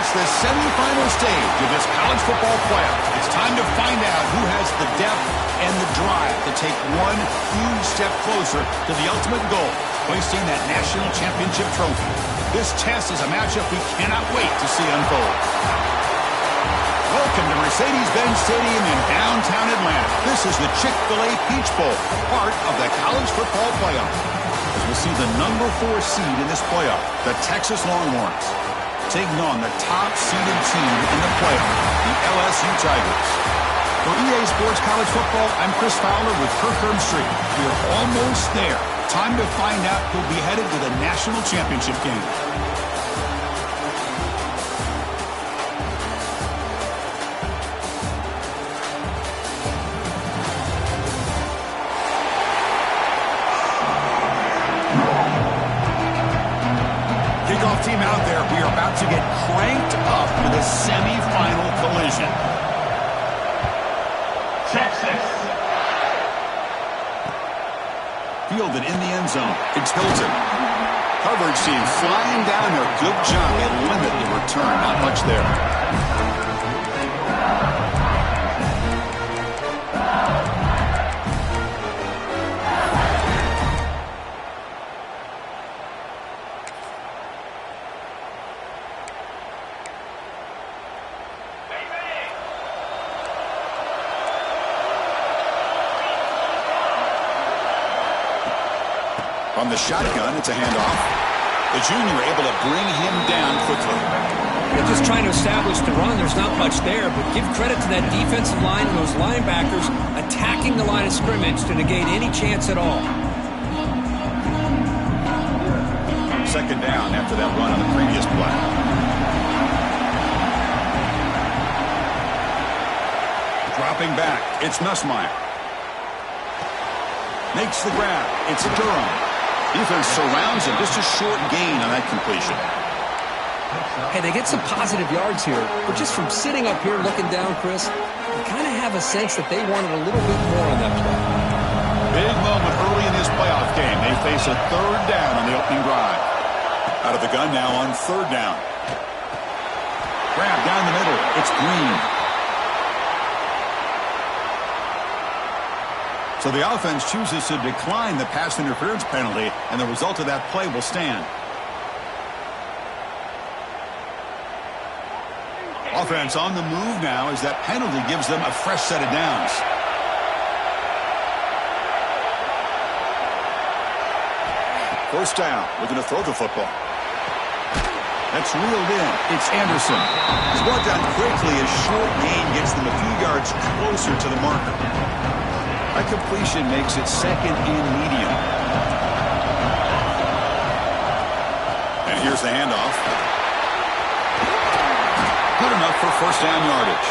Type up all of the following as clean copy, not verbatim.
reached the semifinal stage of this college football playoff. It's time to find out who has the depth and the drive to take one huge step closer to the ultimate goal, hoisting that national championship trophy. This test is a matchup we cannot wait to see unfold. Welcome to Mercedes-Benz Stadium in downtown Atlanta. This is the Chick-fil-A Peach Bowl, part of the college football playoff. As we'll see the number 4 seed in this playoff, the Texas Longhorns, taking on the top-seeded team in the playoff, the LSU Tigers. For EA Sports College Football, I'm Chris Fowler with Kirk Herbstreit. We're almost there. Time to find out who'll be headed to the national championship game. Kickoff team out there. We are about to get cranked up with a semifinal collision. Texas. Fielded in the end zone. It's Hilton. Coverage team flying down there. Good job. They limit the return. Not much there. From the shotgun, it's a handoff. The junior able to bring him down quickly. They're just trying to establish the run. There's not much there, but give credit to that defensive line and those linebackers attacking the line of scrimmage to negate any chance at all. Second down after that run on the previous play. Dropping back, it's Nussmeier. Makes the grab, it's Durham. Defense surrounds him. Just a short gain on that completion. Hey, they get some positive yards here, but just from sitting up here looking down, Chris, you kind of have a sense that they wanted a little bit more on that play. Big moment early in this playoff game. They face a third down on the opening drive. Out of the gun now on third down. Grab down the middle. It's Green. So the offense chooses to decline the pass interference penalty, and the result of that play will stand. Offense on the move now as that penalty gives them a fresh set of downs. First down, looking to throw the football. That's reeled in. It's Anderson. He's brought down quickly as short gain gets them a few yards closer to the marker. That completion makes it second and medium. And here's the handoff. Good enough for first down yardage.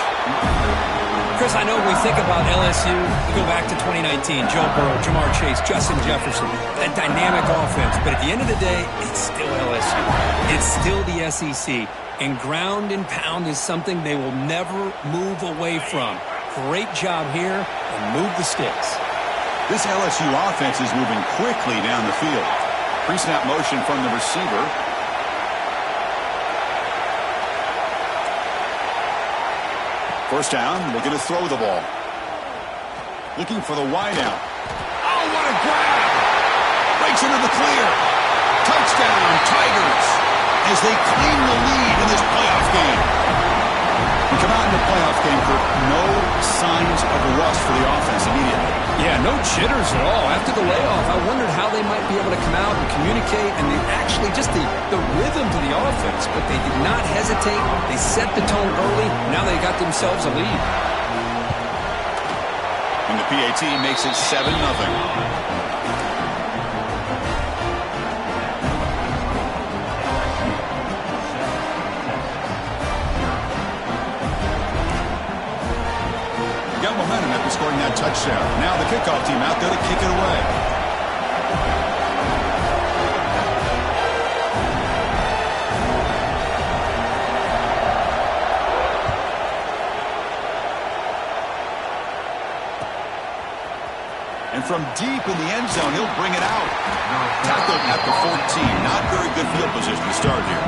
Chris, I know when we think about LSU, we go back to 2019, Joe Burrow, Jamar Chase, Justin Jefferson, that dynamic offense. But at the end of the day, it's still LSU. It's still the SEC. And ground and pound is something they will never move away from. Great job here, and move the sticks. This LSU offense is moving quickly down the field. Pre-snap motion from the receiver. First down, looking to throw the ball. Looking for the wideout. Oh, what a grab! Breaks into the clear. Touchdown, Tigers, as they claim the lead in this playoff game. We come out in the playoff game for no signs of rust for the offense immediately. Yeah, no jitters at all. After the layoff, I wondered how they might be able to come out and communicate, and they actually just the rhythm to the offense, but they did not hesitate. They set the tone early. Now they got themselves a lead. And the PAT makes it 7-0. Got momentum after scoring that touchdown. Now the kickoff team out there to kick it away. And from deep in the end zone, he'll bring it out. Tackled at the 14. Not very good field position to start here.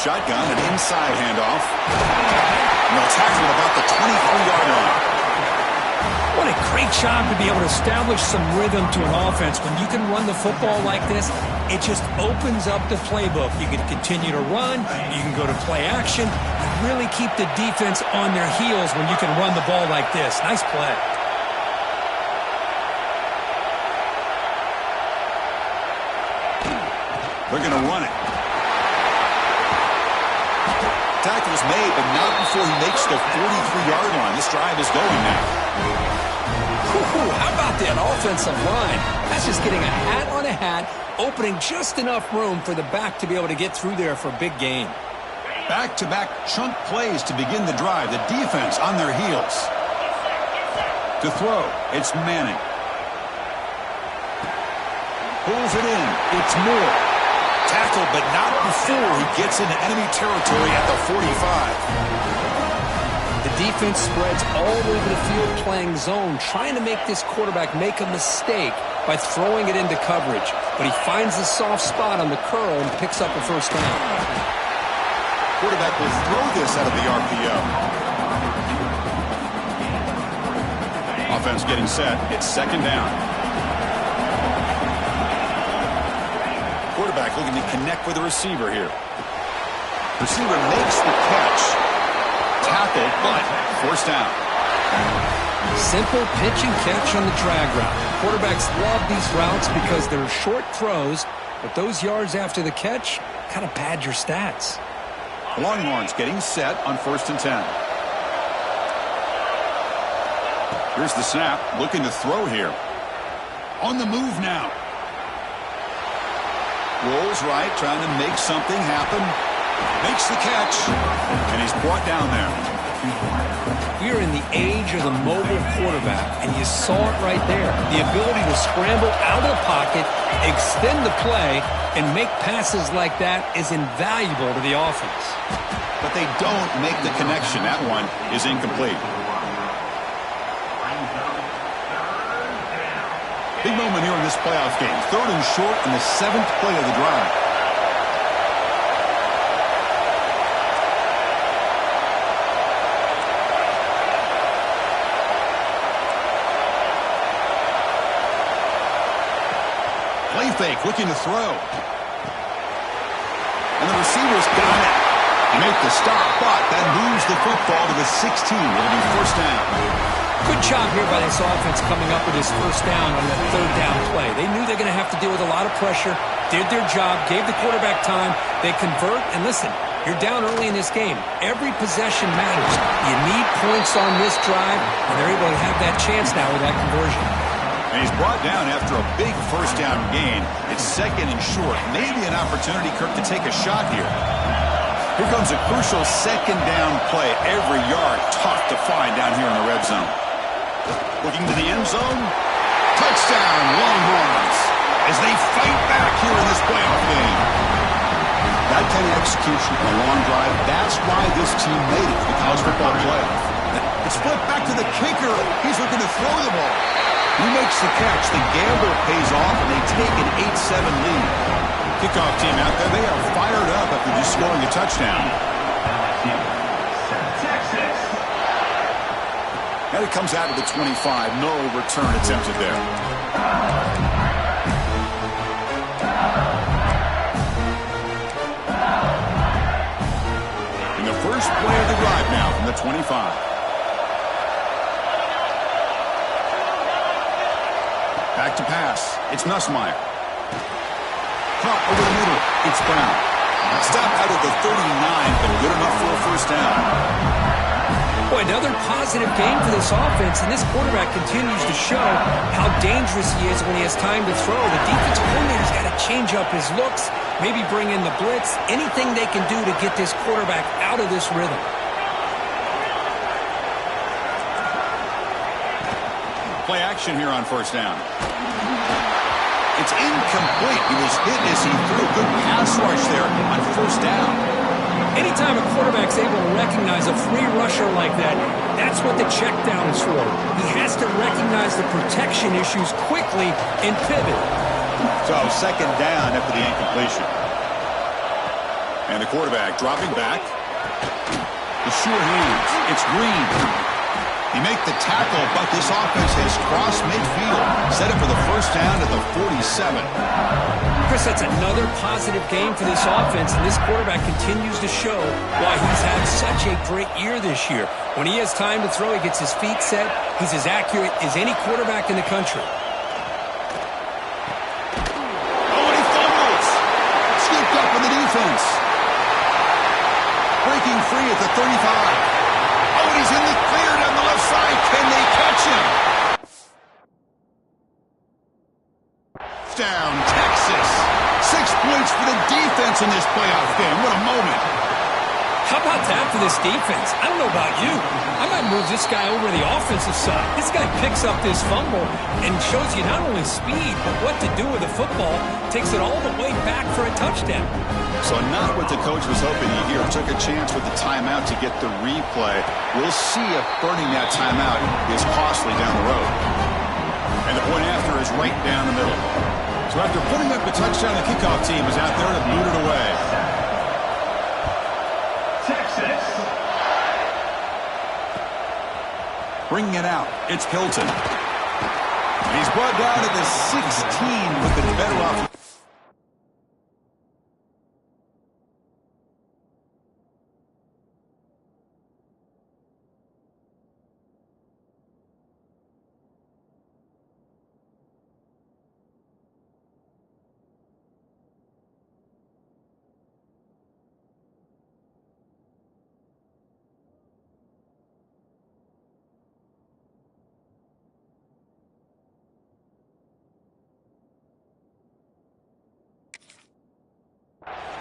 shotgun, an inside handoff. And they'll tackle at about the 23-yard line. What a great job to be able to establish some rhythm to an offense. When you can run the football like this, it just opens up the playbook. You can continue to run. You can go to play action. You really keep the defense on their heels when you can run the ball like this. Nice play. They're going to run it. Tackle's made, but not before he makes the 43-yard line. This drive is going now. How about that offensive line? That's just getting a hat on a hat, opening just enough room for the back to be able to get through there for a big gain. Back-to-back chunk plays to begin the drive. The defense on their heels. To throw, it's Manning. Pulls it in. It's Moore. Tackle, but not before he gets into enemy territory at the 45. The defense spreads all over the field playing zone, trying to make this quarterback make a mistake by throwing it into coverage. But he finds the soft spot on the curl and picks up a first down. Quarterback will throw this out of the RPO. Offense getting set. It's second down. Quarterback looking to connect with the receiver here. Receiver makes the catch. Tackle, but forced down. Simple pitch and catch on the drag route. Quarterbacks love these routes because they're short throws, but those yards after the catch kind of pad your stats. The Longhorns getting set on 1st and 10. Here's the snap, looking to throw here. On the move now. Rolls right, trying to make something happen. Makes the catch, and he's brought down there. We are in the age of the mobile quarterback, and you saw it right there. The ability to scramble out of the pocket, extend the play, and make passes like that is invaluable to the offense. But they don't make the connection. That one is incomplete. Big moment here in this playoff game. 3rd and short in the 7th play of the drive. Play fake, looking to throw. And the receiver's got it. They make the stop, but that moves the football to the 16. It'll be first down. Good job here by this offense coming up with this first down on that 3rd down play. They knew they're going to have to deal with a lot of pressure, did their job, gave the quarterback time. They convert, and listen, you're down early in this game. Every possession matters. You need points on this drive, and they're able to have that chance now with that conversion. And he's brought down after a big first down gain. It's 2nd and short. Maybe an opportunity, Kirk, to take a shot here. Here comes a crucial 2nd down play. Every yard tough to find down here in the red zone. Looking to the end zone. Touchdown, Longhorns, as they fight back here in this playoff game. That kind of execution on a long drive, that's why this team made it to the college football playoff. It's flipped back to the kicker. He's looking to throw the ball. He makes the catch. The gamble pays off, and they take an 8-7 lead. Kickoff team out there, they are fired up after just scoring a touchdown. And it comes out of the 25. No return attempted there. In the first play of the drive now from the 25. Back to pass. It's Nussmeier. Caught over the middle. It's Brown. Stop out of the 39, but good enough for a first down. Boy, another positive game for this offense, and this quarterback continues to show how dangerous he is when he has time to throw. The defensive coordinator's got to change up his looks, maybe bring in the blitz, anything they can do to get this quarterback out of this rhythm. Play action here on first down. It's incomplete. He was hit as he threw a good pass rush there on first down. Anytime a quarterback's able to recognize a free rusher like that, that's what the check down is for. He has to recognize the protection issues quickly and pivot. So second down after the incompletion. And the quarterback dropping back. The sure hands. It's Green. He make the tackle, but this offense has crossed midfield. Set it for the first down at the 47. Chris, that's another positive game for this offense, and this quarterback continues to show why he's had such a great year this year. When he has time to throw, he gets his feet set. He's as accurate as any quarterback in the country. Oh, and he fumbles. Scooped up in the defense. Breaking free at the 35. Oh, and he's in the clear down the left side. Can they catch him? Down, Texas. 6 points for the defense in this playoff game. What a moment. How about that for this defense? I don't know about you. I might move this guy over to the offensive side. This guy picks up this fumble and shows you not only speed, but what to do with the football. Takes it all the way back for a touchdown. So not what the coach was hoping to hear. Took a chance with the timeout to get the replay. We'll see if burning that timeout is costly down the road. And the point after is right down the middle. So after putting up a touchdown, the kickoff team is out there to boot it away. Texas. Bringing it out, it's Hilton. And he's brought down to the 16 with the better off.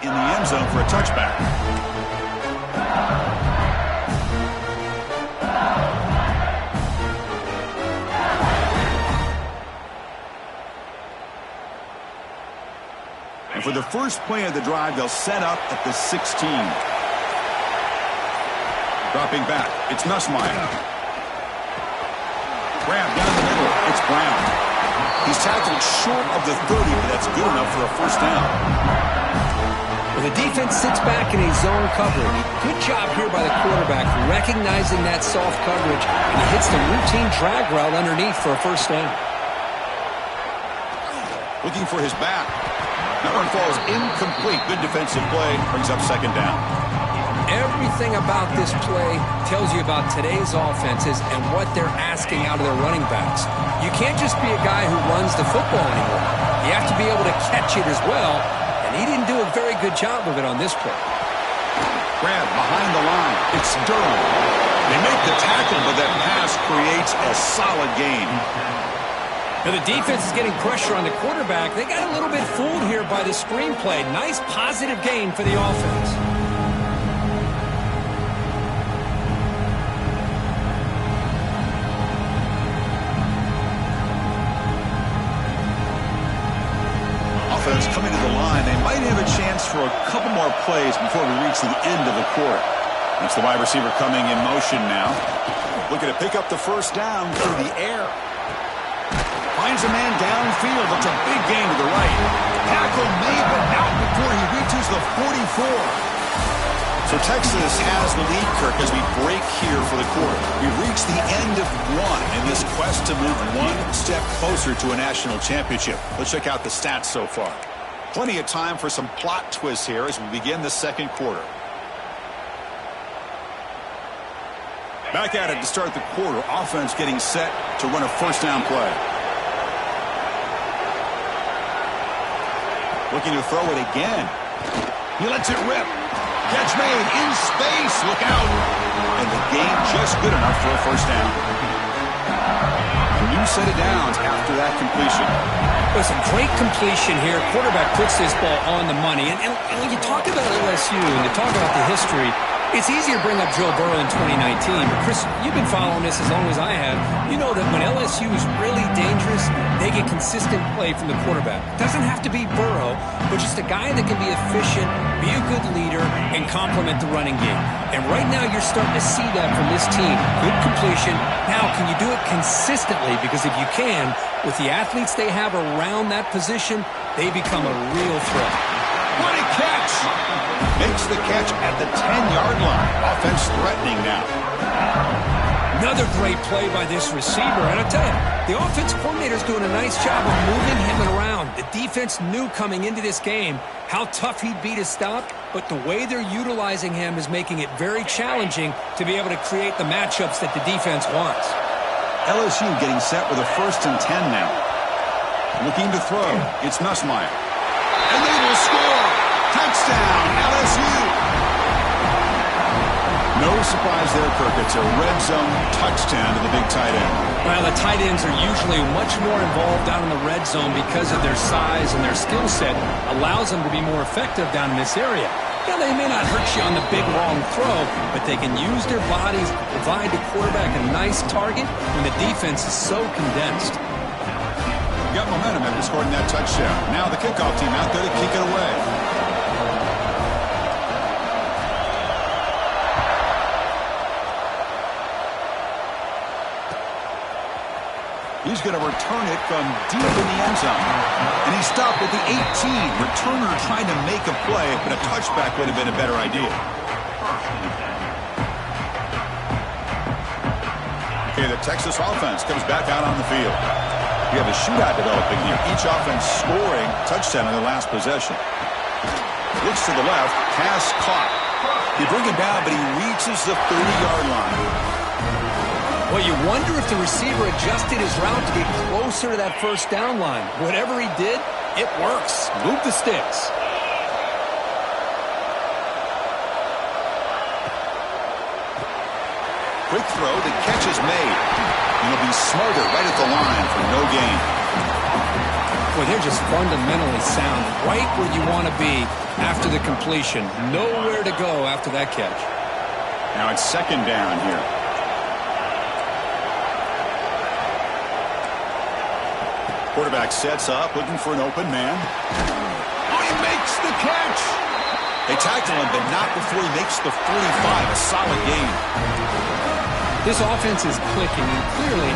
In the end zone for a touchback. And for the first play of the drive, they'll set up at the 16. Dropping back, it's Nussmeier. Grab down the middle, it's Brown. He's tackled short of the 30, but that's good enough for a first down. Well, the defense sits back in a zone coverage. Good job here by the quarterback, recognizing that soft coverage, and he hits the routine drag route underneath for a first down. Looking for his back. That one falls incomplete. Good defensive play. Brings up second down. Everything about this play tells you about today's offenses and what they're asking out of their running backs. You can't just be a guy who runs the football anymore. You have to be able to catch it as well, and he didn't do a very good job of it on this play. Grab behind the line. It's Durham. They make the tackle, but that pass creates a solid gain. Now the defense is getting pressure on the quarterback. They got a little bit fooled here by the screenplay. Nice positive gain for the offense. Offense coming to the line. They might have a chance for a couple more plays before we reach the end of the quarter. It's the wide receiver coming in motion now. Looking to pick up the first down through the air. Finds a man downfield. It's a big gain to the right. Tackle made, but not before he reaches the 44. So Texas has the lead, Kirk, as we break here for the quarter. We've reached the end of one in this quest to move one step closer to a national championship. Let's check out the stats so far. Plenty of time for some plot twists here as we begin the second quarter. Back at it to start the quarter. Offense getting set to run a first down play. Looking to throw it again. He lets it rip. Catch made in space. Look out. And the gain just good enough for a first down. A new set of downs after that completion. Listen, great completion here. Quarterback puts this ball on the money. And when you talk about LSU and you talk about the history, it's easy to bring up Joe Burrow in 2019. But Chris, you've been following this as long as I have. You know that when LSU is really dangerous, they get consistent play from the quarterback. Doesn't have to be Burrow, but just a guy that can be efficient, be a good leader, and complement the running game. And right now you're starting to see that from this team. Good completion. Now, can you do it consistently? Because if you can, with the athletes they have around that position, they become a real threat. What a catch! Makes the catch at the 10-yard line. Offense threatening now. Another great play by this receiver. And I tell you, the offense coordinator's doing a nice job of moving him around. The defense knew coming into this game how tough he'd be to stop, but the way they're utilizing him is making it very challenging to be able to create the matchups that the defense wants. LSU getting set with a 1st and 10 now. Looking to throw. It's Nussmeier. And they will score. Touchdown, LSU. No surprise there, Kirk. It's a red zone touchdown to the big tight end. Well, the tight ends are usually much more involved down in the red zone because of their size and their skill set allows them to be more effective down in this area. Yeah, they may not hurt you on the big, long throw, but they can use their bodies to provide the quarterback a nice target when the defense is so condensed. Got momentum after scoring that touchdown. Now the kickoff team out there to kick it away. He's going to return it from deep in the end zone. And he stopped at the 18. Returner trying to make a play, but a touchback would have been a better idea. Okay, the Texas offense comes back out on the field. We have a shootout developing here. Each offense scoring touchdown in their last possession. Looks to the left. Pass caught. They bring him down, but he reaches the 30-yard line. Well, you wonder if the receiver adjusted his route to get closer to that first down line. Whatever he did, it works. Move the sticks. Quick throw. The catch is made. And he'll be smothered right at the line for no gain. Well, they're just fundamentally sound. Right where you want to be after the completion. Nowhere to go after that catch. Now it's 2nd down here. Quarterback sets up, looking for an open man. Oh, he makes the catch! They tackle him, but not before he makes the 45. A solid gain. This offense is clicking, and clearly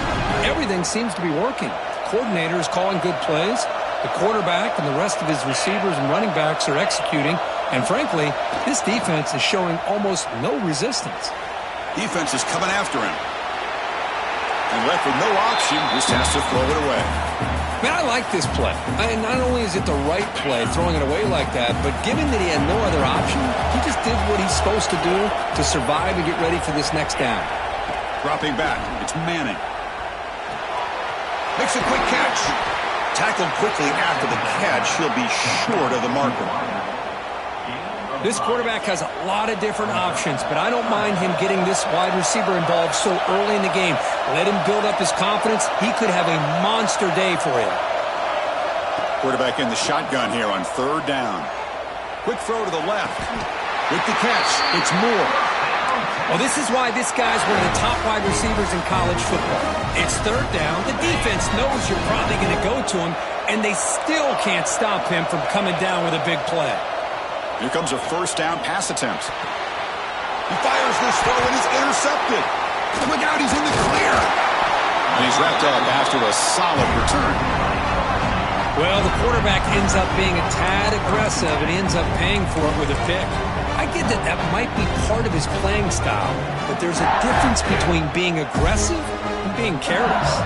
everything seems to be working. The coordinator is calling good plays. The quarterback and the rest of his receivers and running backs are executing. And frankly, this defense is showing almost no resistance. Defense is coming after him. And left with no option, just has to throw it away. Man, I like this play. Not only is it the right play, throwing it away like that, but given that he had no other option, he just did what he's supposed to do to survive and get ready for this next down. Dropping back, it's Manning. Makes a quick catch. Tackled quickly after the catch. He'll be short of the marker. This quarterback has a lot of different options, but I don't mind him getting this wide receiver involved so early in the game. Let him build up his confidence. He could have a monster day for him. Quarterback in the shotgun here on 3rd down. Quick throw to the left. With the catch, it's Moore. Well, this is why this guy's one of the top wide receivers in college football. It's 3rd down. The defense knows you're probably going to go to him, and they still can't stop him from coming down with a big play. Here comes a 1st down pass attempt. He fires this throw and is intercepted. Look out, he's in the clear. And he's wrapped up after a solid return. Well, the quarterback ends up being a tad aggressive and he ends up paying for it with a pick. I get that that might be part of his playing style, but there's a difference between being aggressive and being careless.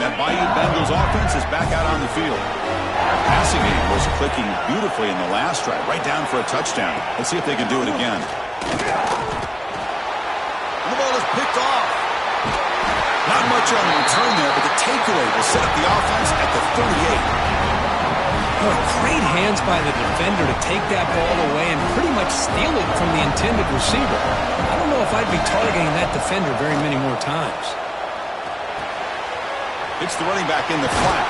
That Bayou Bengals offense is back out on the field. Passing game was clicking beautifully in the last drive, right down for a touchdown. Let's see if they can do it again. And the ball is picked off. Not much on the return there, but the takeaway will set up the offense at the 38. Oh, great hands by the defender to take that ball away and pretty much steal it from the intended receiver. I don't know if I'd be targeting that defender very many more times. It's the running back in the flat.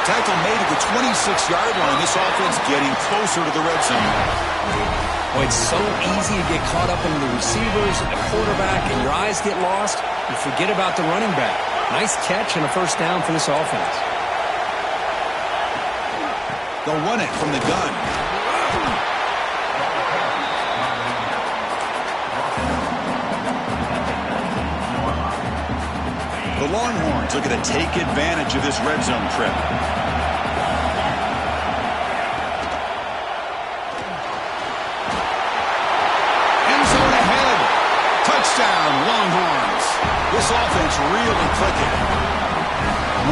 Tackle made at the 26-yard line. This offense getting closer to the red zone. Well, it's so easy to get caught up in the receivers and the quarterback, and your eyes get lost. You forget about the running back. Nice catch and a 1st down for this offense. They'll run it from the gun. The Longhorns looking to take advantage of this red zone trip. This offense really clicking.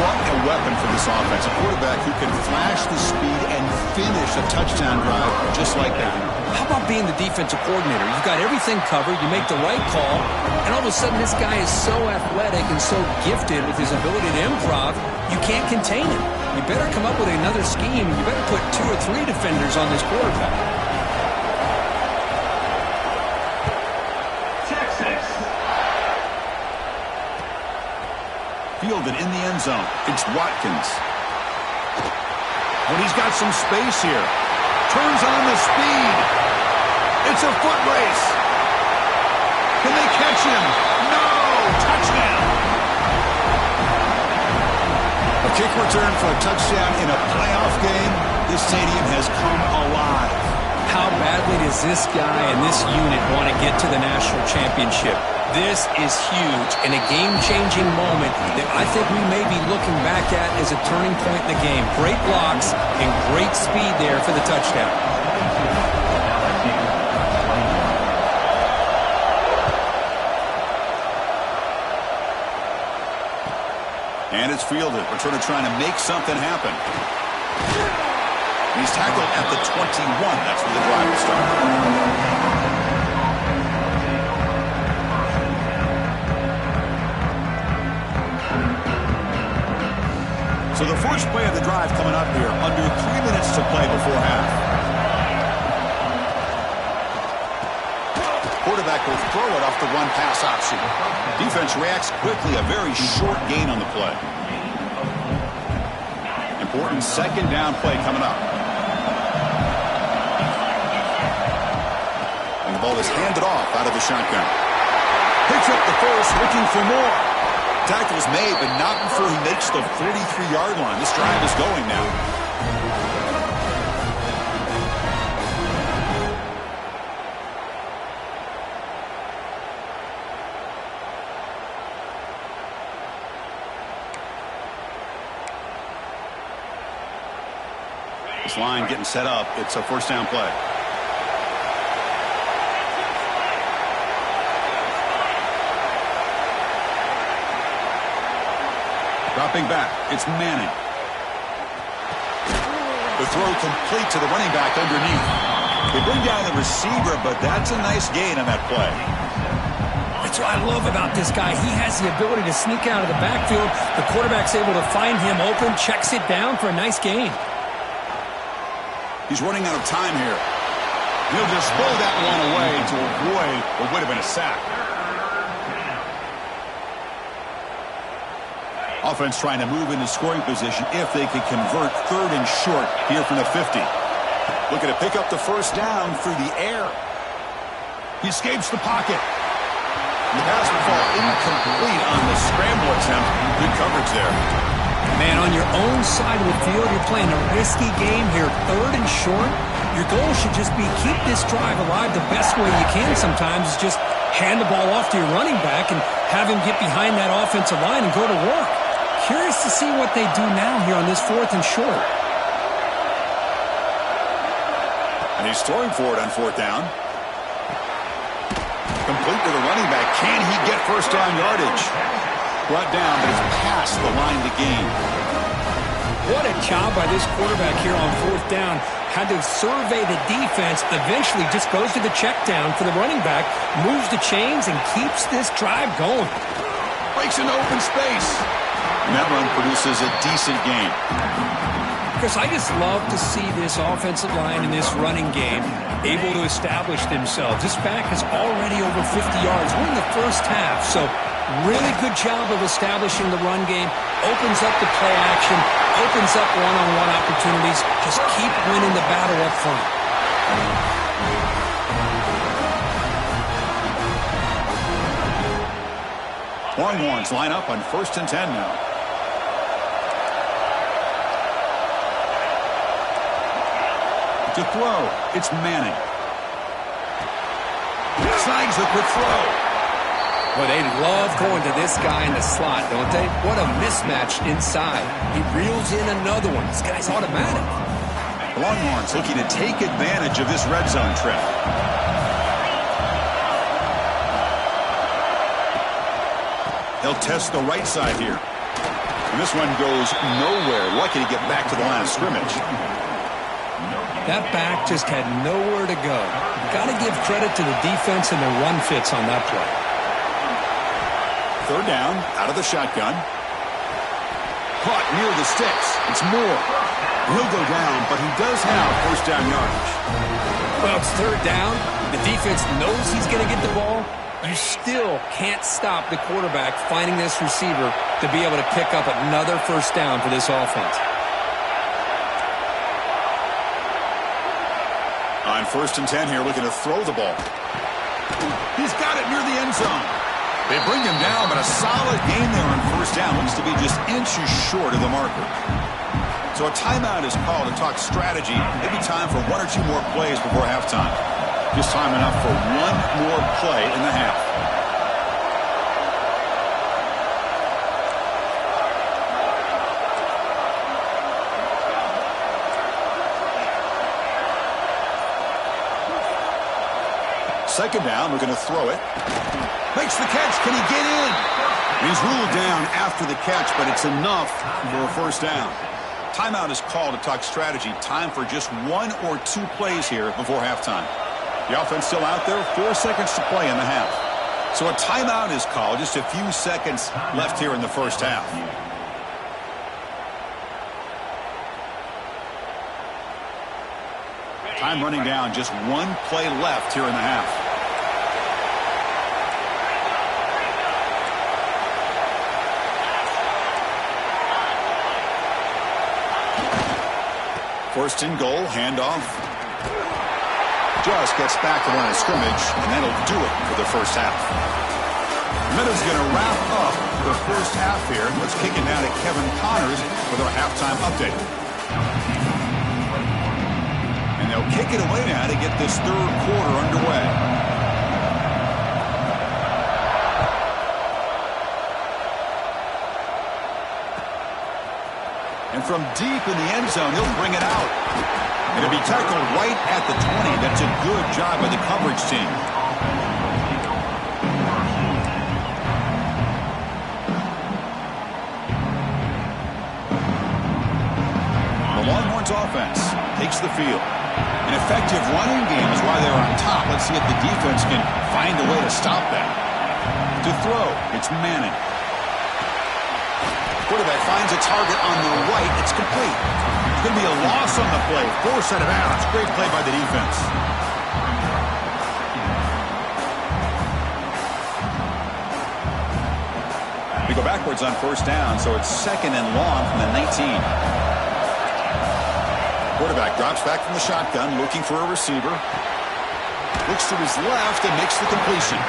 What a weapon for this offense. A quarterback who can flash the speed and finish a touchdown drive just like that. How about being the defensive coordinator? You've got everything covered. You make the right call. And all of a sudden, this guy is so athletic and so gifted with his ability to improv, you can't contain him. You better come up with another scheme. You better put 2 or 3 defenders on this quarterback. Fielded in the end zone. It's Watkins. When he's got some space here. Turns on the speed. It's a foot race. Can they catch him? No! Touchdown! A kick return for a touchdown in a playoff game. This stadium has come alive. How badly does this guy and this unit want to get to the national championship? This is huge and a game-changing moment that I think we may be looking back at as a turning point in the game. Great blocks and great speed there for the touchdown. And it's fielded. Returner trying to make something happen. He's tackled at the 21. That's where the drive will start. So the first play of the drive coming up here, under 3 minutes to play before half. Quarterback will throw it off the run-pass option. Defense reacts quickly, a very short gain on the play. Important second down play coming up. And the ball is handed off out of the shotgun. Picks up the first, looking for more. Tackle's made, but not before he makes the 43-yard line. This drive is going now. This line getting set up. It's a first down play. Dropping back, it's Manning. The throw complete to the running back underneath. They bring down the receiver, but that's a nice gain on that play. That's what I love about this guy. He has the ability to sneak out of the backfield. The quarterback's able to find him open, checks it down for a nice gain. He's running out of time here. He'll just throw that one away to avoid what would have been a sack. Offense trying to move into scoring position if they could convert 3rd and short here from the 50. Looking to pick up the first down through the air. He escapes the pocket. The pass will fall incomplete on the scramble attempt. Good coverage there. Man, on your own side of the field, you're playing a risky game here. 3rd and short. Your goal should just be keep this drive alive the best way you can sometimes is just hand the ball off to your running back and have him get behind that offensive line and go to work. Curious to see what they do now here on this 4th and short. And he's throwing for it on 4th down. Complete to the running back. Can he get first down yardage? Brought down, but it's past the line to gain. What a job by this quarterback here on 4th down. Had to survey the defense. Eventually just goes to the check down for the running back. Moves the chains and keeps this drive going. Breaks into open space. And that run produces a decent gain. Chris, I just love to see this offensive line in this running game able to establish themselves. This back is already over 50 yards. We're in the first half, so really good job of establishing the run game. Opens up the play action, opens up one-on-one opportunities. Just keep winning the battle up front. Longhorns line up on 1st and 10 now. To throw, it's Manning. Snags a quick throw. Well, they love going to this guy in the slot, don't they? What a mismatch inside. He reels in another one. This guy's automatic. Longhorns looking to take advantage of this red zone trip. They'll test the right side here. And this one goes nowhere. Lucky to get back to the line of scrimmage. That back just had nowhere to go. Got to give credit to the defense and their run fits on that play. Third down, out of the shotgun. Caught near the sticks. It's Moore. He'll go down, but he does have first down yardage. Well, it's third down. The defense knows he's going to get the ball. You still can't stop the quarterback finding this receiver to be able to pick up another first down for this offense. On 1st and 10 here, looking to throw the ball. He's got it near the end zone. They bring him down, but a solid gain there on first down. Looks to be just inches short of the marker. So a timeout is called to talk strategy. Maybe time for one or two more plays before halftime. Just time enough for one more play in the half. Second down, we're going to throw it. Makes the catch. Can he get in? He's ruled down after the catch, but it's enough for a first down. Timeout is called to talk strategy. Time for just one or two plays here before halftime. The offense still out there. 4 seconds to play in the half. So a timeout is called. Just a few seconds left here in the first half. Time running down. Just one play left here in the half. First and goal. Handoff. Just gets back to the line of scrimmage, and that'll do it for the first half. Minutes going to wrap up the first half here. Let's kick it now to Kevin Connors with our halftime update. And they'll kick it away now to get this third quarter underway. And from deep in the end zone, he'll bring it out. It'll be tackled right at the 20. That's a good job by the coverage team. The Longhorns offense takes the field. An effective running game is why they're on top. Let's see if the defense can find a way to stop that. To throw, it's Manning. Quarterback finds a target on the right. It's complete. It's going to be a loss on the play. Force out of bounds. Great play by the defense. We go backwards on first down, so it's second and long from the 19. Quarterback drops back from the shotgun, looking for a receiver. Looks to his left and makes the completion.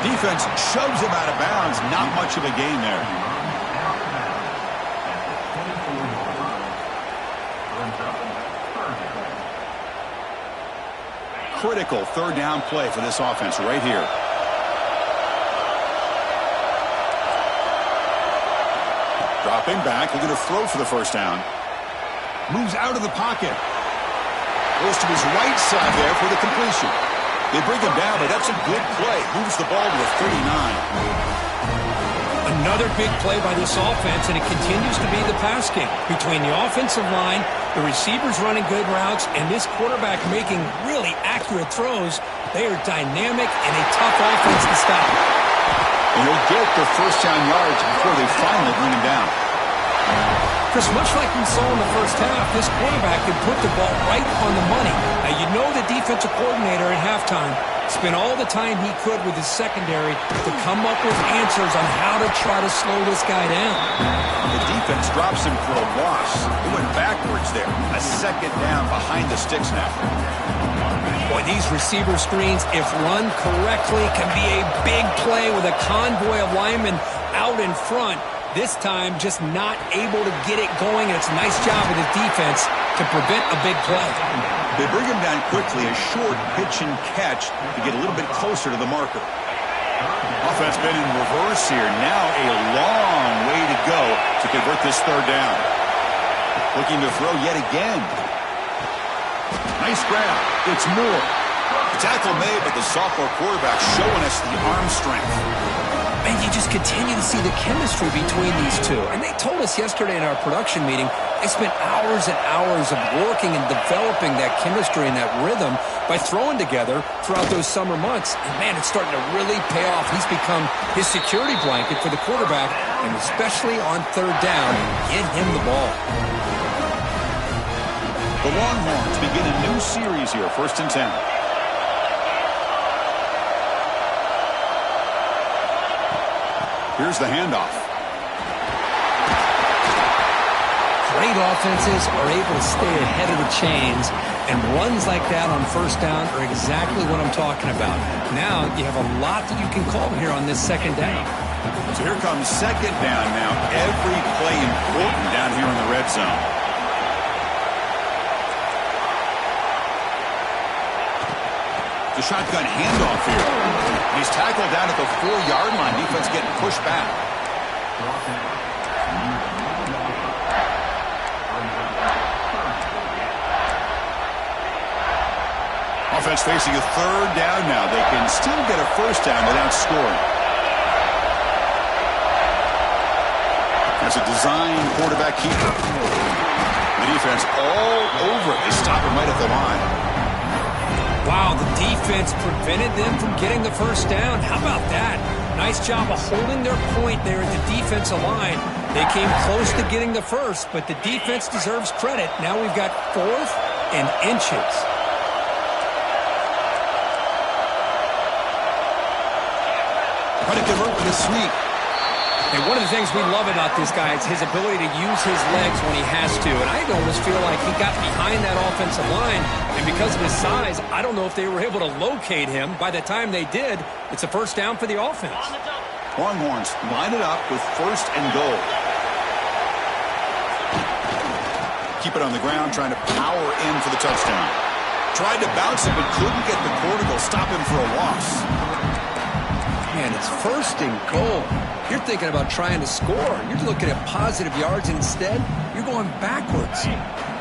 Defense shoves him out of bounds. Not much of a gain there. Critical third down play for this offense right here. Dropping back, looking to throw for the first down. Moves out of the pocket. Goes to his right side there for the completion. They bring him down, but that's a good play. Moves the ball to a 39. Another big play by this offense, and it continues to be the pass game. Between the offensive line, the receivers running good routes, and this quarterback making really accurate throws, they are dynamic and a tough offense to stop. And he'll get the first down yards before they finally bring him down. Chris, much like we saw in the first half, this quarterback can put the ball right on the money. Now, you know the defensive coordinator at halftime spent all the time he could with his secondary to come up with answers on how to try to slow this guy down. The defense drops him for a loss. He went backwards there. A second down behind the sticks now. Boy, these receiver screens, if run correctly, can be a big play with a convoy of linemen out in front. This time, just not able to get it going, and it's a nice job of the defense to prevent a big play. They bring him down quickly, a short pitch and catch to get a little bit closer to the marker. Offense been in reverse here. Now a long way to go to convert this third down. Looking to throw yet again. Nice grab. It's Moore. The tackle made, but the sophomore quarterback showing us the arm strength. And you just continue to see the chemistry between these two. And they told us yesterday in our production meeting, they spent hours and hours of working and developing that chemistry and that rhythm by throwing together throughout those summer months. And, man, it's starting to really pay off. He's become his security blanket for the quarterback, and especially on third down, get him the ball. The Longhorns begin a new series here, 1st and 10. Here's the handoff. Great offenses are able to stay ahead of the chains, and runs like that on 1st down are exactly what I'm talking about. Now you have a lot that you can call here on this 2nd down. So here comes 2nd down now. Every play important down here in the red zone. The shotgun handoff here. He's tackled down at the 4-yard line. Defense getting pushed back. Offense facing a 3rd down now. They can still get a 1st down without scoring. That's a design quarterback keeper. The defense all over it. They stop him right at the line. Wow, the defense prevented them from getting the 1st down. How about that? Nice job of holding their point there at the defensive line. They came close to getting the 1st, but the defense deserves credit. Now we've got 4th and inches. Trying to convert with a sneak. And one of the things we love about this guy is his ability to use his legs when he has to. And I almost feel like he got behind that offensive line, and because of his size, I don't know if they were able to locate him. By the time they did, it's a 1st down for the offense. Longhorns line it up with 1st and goal. Keep it on the ground, trying to power in for the touchdown. Tried to bounce it, but couldn't get the quarterback. Stop him for a loss. Man, it's 1st and goal. You're thinking about trying to score. You're looking at positive yards, and instead, you're going backwards.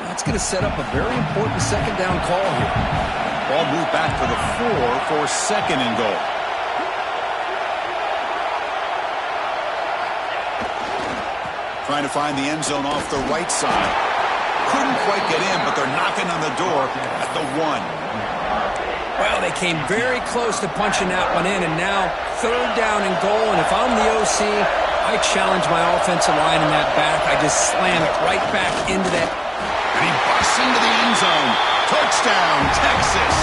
That's going to set up a very important 2nd down call here. Ball moved back to the 4 for 2nd and goal. Trying to find the end zone off the right side. Couldn't quite get in, but they're knocking on the door at the 1. Well, they came very close to punching that one in, and now 3rd down and goal. And if I'm the OC, I challenge my offensive line in that back. I just slam it right back into that. And he busts into the end zone. Touchdown, Texas.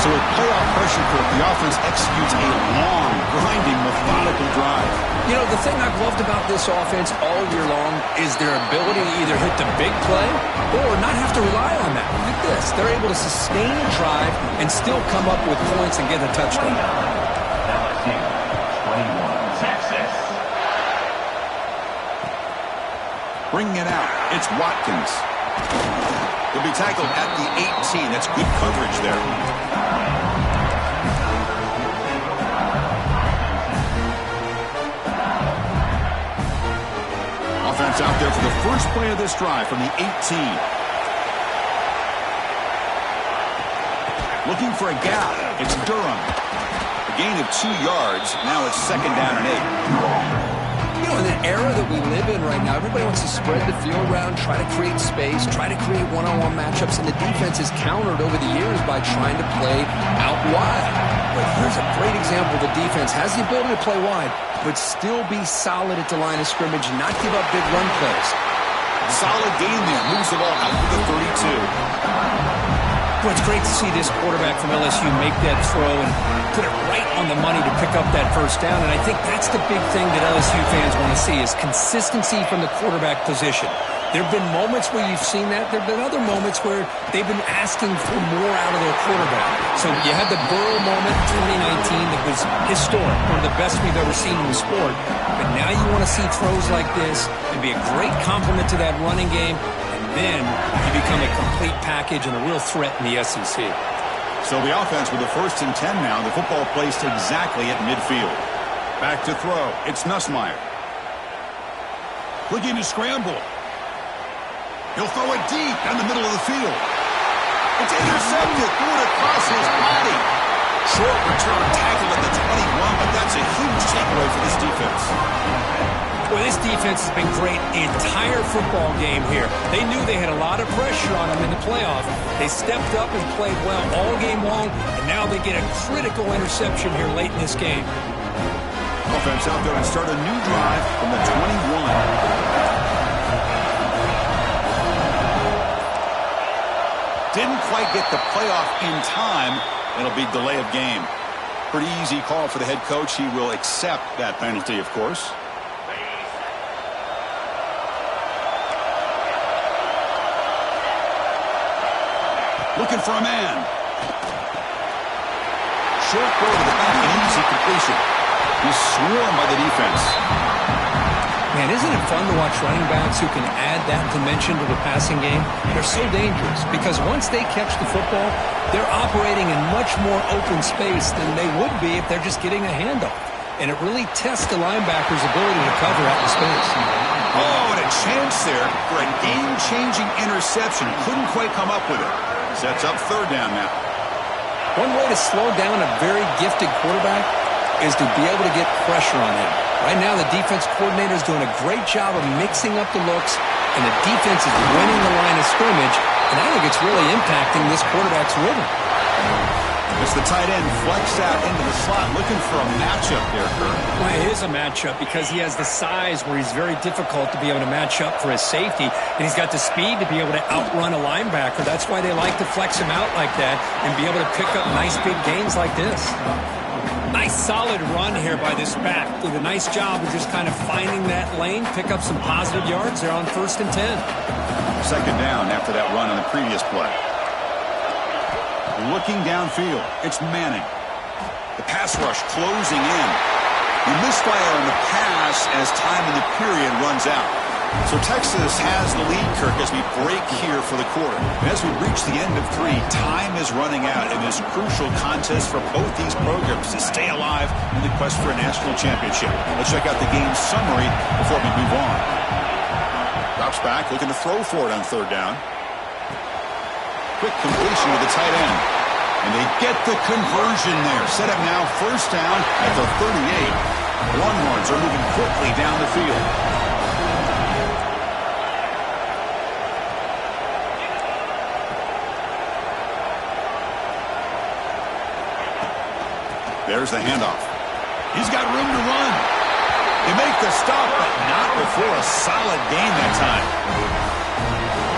So with playoff pressure for it, the offense executes a long, grinding, methodical drive. You know, the thing I've loved about this offense all year long is their ability to either hit the big play or not have to rely on that. Look at this. They're able to sustain a drive and still come up with points and get a touchdown. LSU 21, Texas. Bringing it out, it's Watkins. He'll be tackled at the 18. That's good coverage there. Offense out there for the first play of this drive from the 18. Looking for a gap. It's Durham. A gain of 2 yards. Now it's 2nd down and 8. You know, in the era that we live in right now, everybody wants to spread the field around, try to create space, try to create one-on-one matchups, and the defense is countered over the years by trying to play out wide. But here's a great example. The defense has the ability to play wide, but still be solid at the line of scrimmage and not give up big run plays. Solid gain there. Moves the ball out to the 32. Well, it's great to see this quarterback from LSU make that throw and put it right on the money to pick up that 1st down. And I think that's the big thing that LSU fans want to see is consistency from the quarterback position. There have been moments where you've seen that. There have been other moments where they've been asking for more out of their quarterback. So you had the Burrow moment in 2019 that was historic, one of the best we've ever seen in the sport. But now you want to see throws like this and be a great complement to that running game. Then you become a complete package and a real threat in the SEC. So the offense with the 1st and 10 now. The football placed exactly at midfield. Back to throw. It's Nussmeier. Looking to scramble. He'll throw it deep down the middle of the field. It's intercepted. Threw it across his body. Short return tackle at the 21, but that's a huge takeaway for this defense. Well, this defense has been great the entire football game here. They knew they had a lot of pressure on them in the playoff. They stepped up and played well all game long, and now they get a critical interception here late in this game. Offense out there to start a new drive from the 21. Didn't quite get the playoff in time. It'll be delay of game. Pretty easy call for the head coach. He will accept that penalty, of course. Looking for a man. Short throw to the back, an easy completion. He's swarmed by the defense. Man, isn't it fun to watch running backs who can add that dimension to the passing game? They're so dangerous because once they catch the football, they're operating in much more open space than they would be if they're just getting a handoff. And it really tests the linebacker's ability to cover out in space. Oh, and a chance there for a game-changing interception. Couldn't quite come up with it. Sets up third down now. One way to slow down a very gifted quarterback is to be able to get pressure on him. Right now, the defense coordinator is doing a great job of mixing up the looks, and the defense is winning the line of scrimmage, and I think it's really impacting this quarterback's rhythm. It's the tight end flexed out into the slot, looking for a matchup there, Kurt. Well, it is a matchup because he has the size where he's very difficult to be able to match up for his safety, and he's got the speed to be able to outrun a linebacker. That's why they like to flex him out like that and be able to pick up nice big gains like this. Nice solid run here by this back. Did a nice job of just kind of finding that lane, pick up some positive yards there on 1st and 10. Second down after that run on the previous play. Looking downfield, it's Manning. The pass rush closing in. He misfire on the pass as time in the period runs out. So Texas has the lead, Kirk, as we break here for the quarter. And as we reach the end of 3, time is running out in this crucial contest for both these programs to stay alive in the quest for a national championship. Let's check out the game summary before we move on. Drops back, looking to throw for it on third down. Quick completion to the tight end. And they get the conversion there. Set up now, first down at the 38. Longhorns are moving quickly down the field. There's the handoff. He's got room to run. They make the stop, but not before a solid gain that time.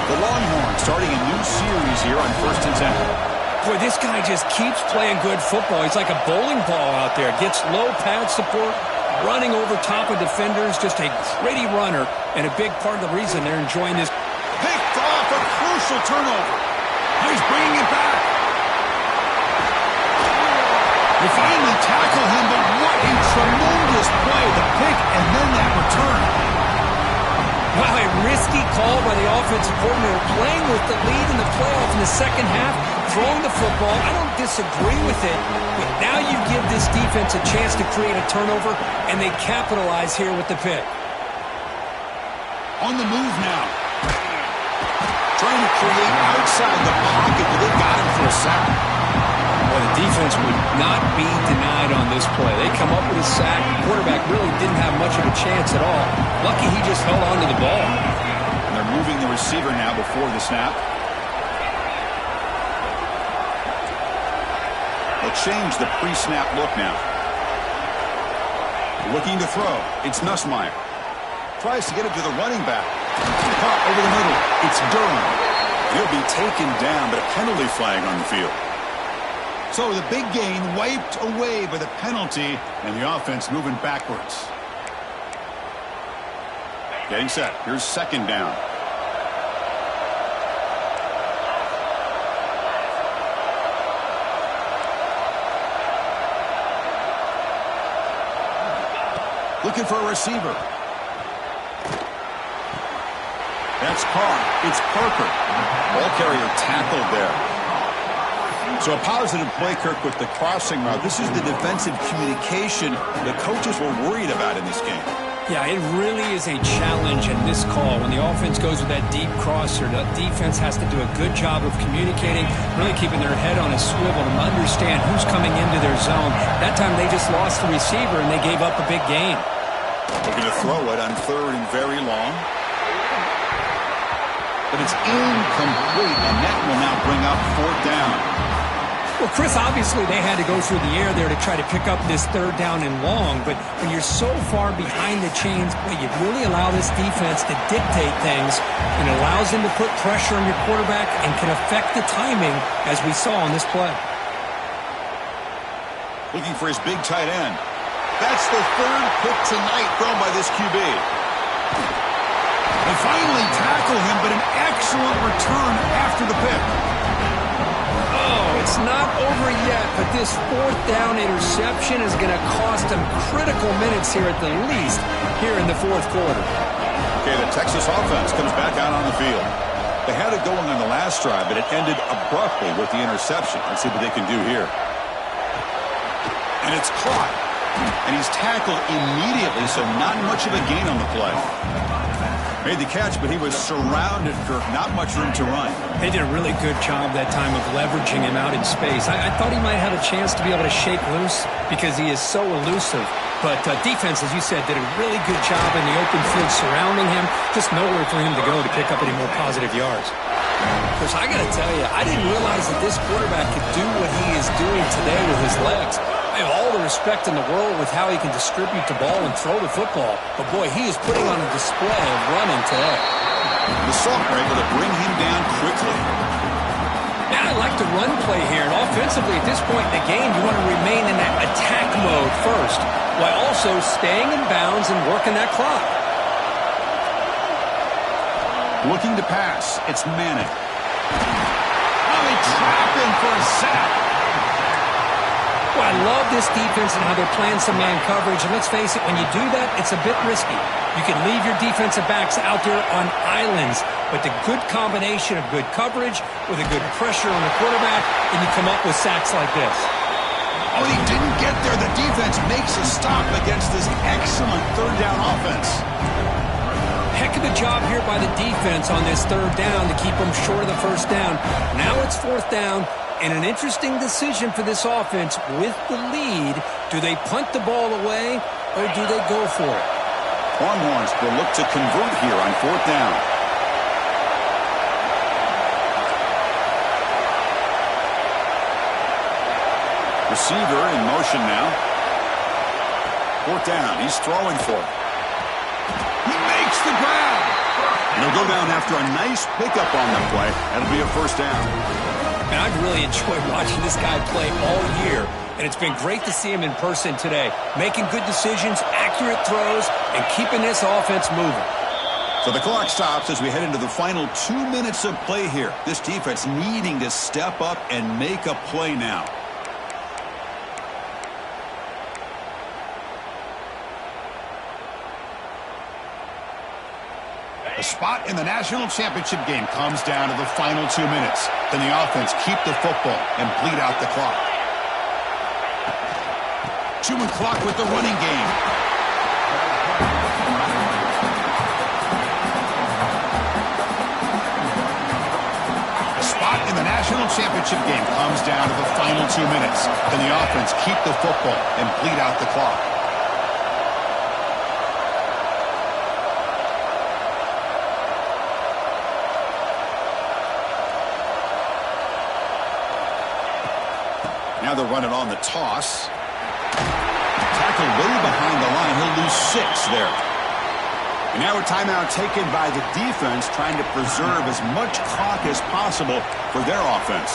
The Longhorns starting a new series here on 1st and 10. Boy, this guy just keeps playing good football. He's like a bowling ball out there. Gets low pad support, running over top of defenders. Just a gritty runner, and a big part of the reason they're enjoying this. Picked off, a crucial turnover. He's bringing it back. They finally tackle him, but what a tremendous play. The pick and then that return. Wow, a risky call by the offensive coordinator, playing with the lead in the playoff in the second half, throwing the football. I don't disagree with it, but now you give this defense a chance to create a turnover, and they capitalize here with the pick. On the move now. Trying to create outside the pocket, but they got him for a sack. Well, the defense would not be denied on this play. They come up with a sack. The quarterback really didn't have much of a chance at all. Lucky he just held on to the ball. And they're moving the receiver now before the snap. They'll change the pre-snap look now. Looking to throw. It's Nussmeier. Tries to get it to the running back. Caught over the middle. It's Durham. He'll be taken down, but a penalty flag on the field. So the big gain wiped away by the penalty, and the offense moving backwards. Getting set. Here's second down. Looking for a receiver. That's Carr. It's Parker. Ball carrier tackled there. So a positive play, Kirk, with the crossing route. This is the defensive communication the coaches were worried about in this game. Yeah, it really is a challenge in this call. When the offense goes with that deep crosser, the defense has to do a good job of communicating, really keeping their head on a swivel to understand who's coming into their zone. That time they just lost the receiver and they gave up a big gain. Looking to throw it on 3rd and very long. But it's incomplete, and that will now bring up 4th down. Well, Chris, obviously they had to go through the air there to try to pick up this 3rd down and long, but when you're so far behind the chains, boy, you really allow this defense to dictate things, and it allows them to put pressure on your quarterback and can affect the timing, as we saw on this play. Looking for his big tight end. That's the 3rd pick tonight thrown by this QB. They finally tackle him, but an excellent return after the pick. It's not over yet, but this 4th down interception is going to cost them critical minutes here at the least here in the 4th quarter. Okay, the Texas offense comes back out on the field. They had it going on the last drive, but it ended abruptly with the interception. Let's see what they can do here. And it's caught. And he's tackled immediately, so not much of a gain on the play. Made the catch, but he was surrounded, Kirk. Not much room to run. They did a really good job that time of leveraging him out in space. I thought he might have a chance to be able to shake loose because he is so elusive. But defense, as you said, did a really good job in the open field surrounding him. Just nowhere for him to go to pick up any more positive yards. Chris, I got to tell you, I didn't realize that this quarterback could do what he is doing today with his legs. I have all the respect in the world with how he can distribute the ball and throw the football. But, boy, he is putting on a display of running today. The Sophomore able to bring him down quickly. And I like the run play here. And offensively, at this point in the game, you want to remain in that attack mode first, while also staying in bounds and working that clock. Looking to pass. It's Manning. Oh, they trap him for a sack. Well, I love this defense and how they're playing some man coverage. And let's face it, when you do that, it's a bit risky. You can leave your defensive backs out there on islands, but the good combination of good coverage with a good pressure on the quarterback, and you come up with sacks like this. Oh, he didn't get there. The defense makes a stop against this excellent 3rd down offense. Heck of a job here by the defense on this 3rd down to keep them short of the 1st down. Now it's 4th down. And an interesting decision for this offense with the lead. Do they punt the ball away or do they go for it? Longhorns will look to convert here on 4th down. Receiver in motion now. 4th down. He's throwing for it. He makes the grab. And he'll go down after a nice pickup on the play. That'll be a 1st down. And I've really enjoyed watching this guy play all year, and it's been great to see him in person today, making good decisions, accurate throws, and keeping this offense moving. So the clock stops as we head into the final 2 minutes of play here. This defense needing to step up and make a play now. The spot in the national championship game comes down to the final 2 minutes. Can the offense keep the football and bleed out the clock? Chewing clock with the running game. The spot in the national championship game comes down to the final 2 minutes. Can the offense keep the football and bleed out the clock? Now they're running on the toss. Tackled way behind the line. He'll lose 6 there. And now a timeout taken by the defense, trying to preserve as much clock as possible for their offense.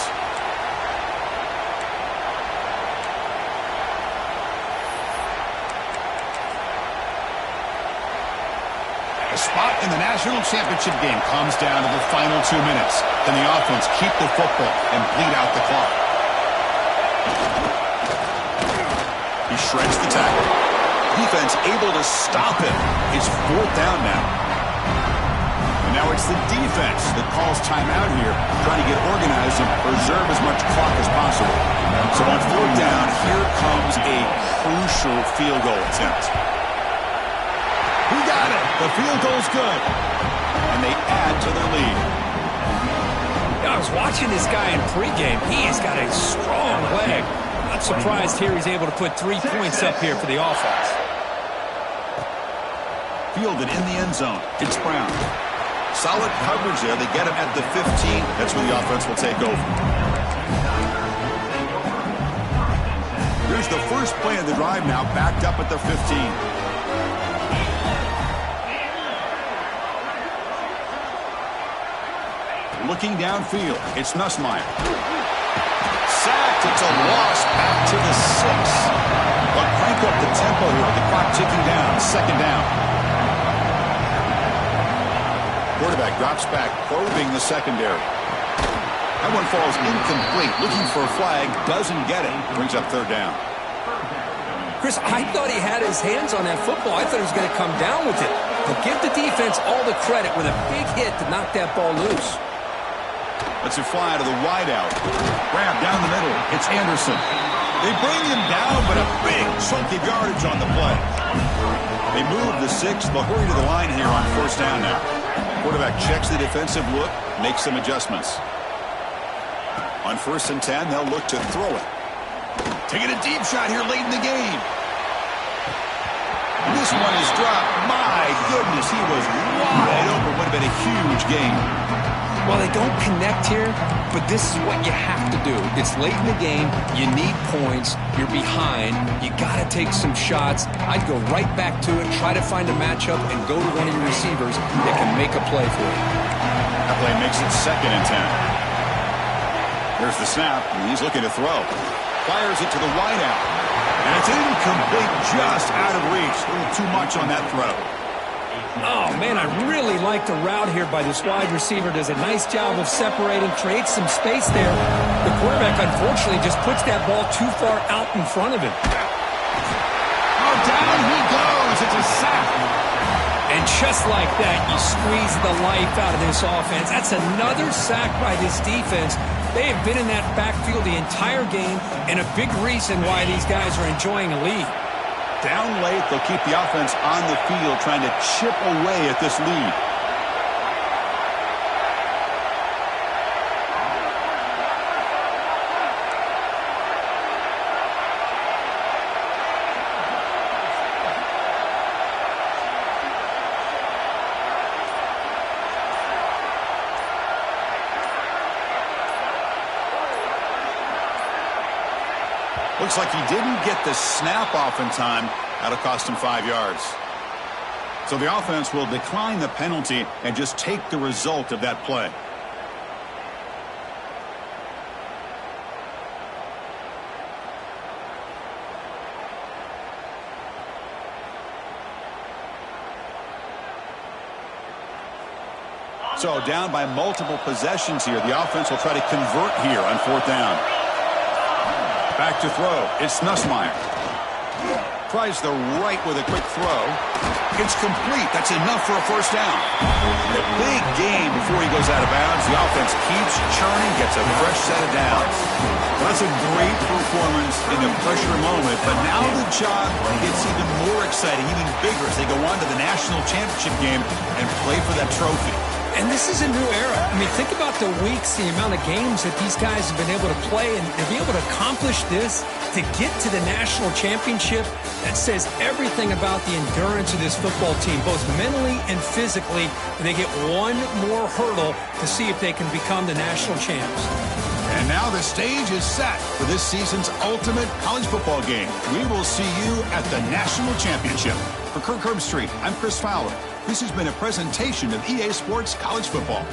The spot in the national championship game comes down to the final 2 minutes. Can the offense keep the football and bleed out the clock? He shreds the tackle. Defense able to stop him. It's 4th down now. And now it's the defense that calls timeout here, trying to get organized and preserve as much clock as possible. So on 4th down, here comes a crucial field goal attempt. He got it. The field goal's good. And they add to their lead. I was watching this guy in pregame. He has got a strong leg. Not surprised here he's able to put 3 points up here for the offense. Fielded in the end zone. It's Brown. Solid coverage there. They get him at the 15. That's where the offense will take over. Here's the first play of the drive now, backed up at the 15. Looking downfield, it's Nussmeier. Sacked, it's a loss, back to the 6. But crank up the tempo here, the clock ticking down, second down. Quarterback drops back, probing the secondary. That one falls incomplete, looking for a flag, doesn't get it, brings up third down. Chris, I thought he had his hands on that football. I thought he was going to come down with it. But give the defense all the credit with a big hit to knock that ball loose. Lets it fly to the wideout. Grab down the middle. It's Anderson. They bring him down, but a big chunk of yardage on the play. They move the 6. They'll hurry to the line here on first down now. Quarterback checks the defensive look, makes some adjustments. On 1st and 10, they'll look to throw it. Taking a deep shot here late in the game. This one is dropped. My goodness, he was wide open. Would have been a huge game. Well, they don't connect here, but this is what you have to do. It's late in the game. You need points. You're behind. You got to take some shots. I'd go right back to it, try to find a matchup, and go to one of your receivers that can make a play for you. That play makes it 2nd and 10. Here's the snap, and he's looking to throw. Fires it to the wideout. And it's incomplete, just out of reach. A little too much on that throw. Oh, man, I really like the route here by this wide receiver. Does a nice job of separating, creates some space there. The quarterback, unfortunately, just puts that ball too far out in front of him. Oh, down he goes. It's a sack. And just like that, you squeeze the life out of this offense. That's another sack by this defense. They have been in that backfield the entire game, and a big reason why these guys are enjoying a lead. Down late, they'll keep the offense on the field, trying to chip away at this lead. Looks like he didn't get the snap off in time. That'll cost him 5 yards. So the offense will decline the penalty and just take the result of that play. So down by multiple possessions here. The offense will try to convert here on 4th down. Back to throw. It's Nussmeier. Tries the right with a quick throw. It's complete. That's enough for a first down. A big game before he goes out of bounds. The offense keeps churning, gets a fresh set of downs. Well, that's a great performance in a pressure moment, but now the job gets even more exciting, even bigger as they go on to the national championship game and play for that trophy. And this is a new era. I mean, think about the weeks, the amount of games that these guys have been able to play, and to be able to accomplish this, to get to the national championship, that says everything about the endurance of this football team, both mentally and physically. And they get one more hurdle to see if they can become the national champs. And now the stage is set for this season's ultimate college football game. We will see you at the national championship. For Kirk Herbstreit, I'm Chris Fowler. This has been a presentation of EA Sports College Football.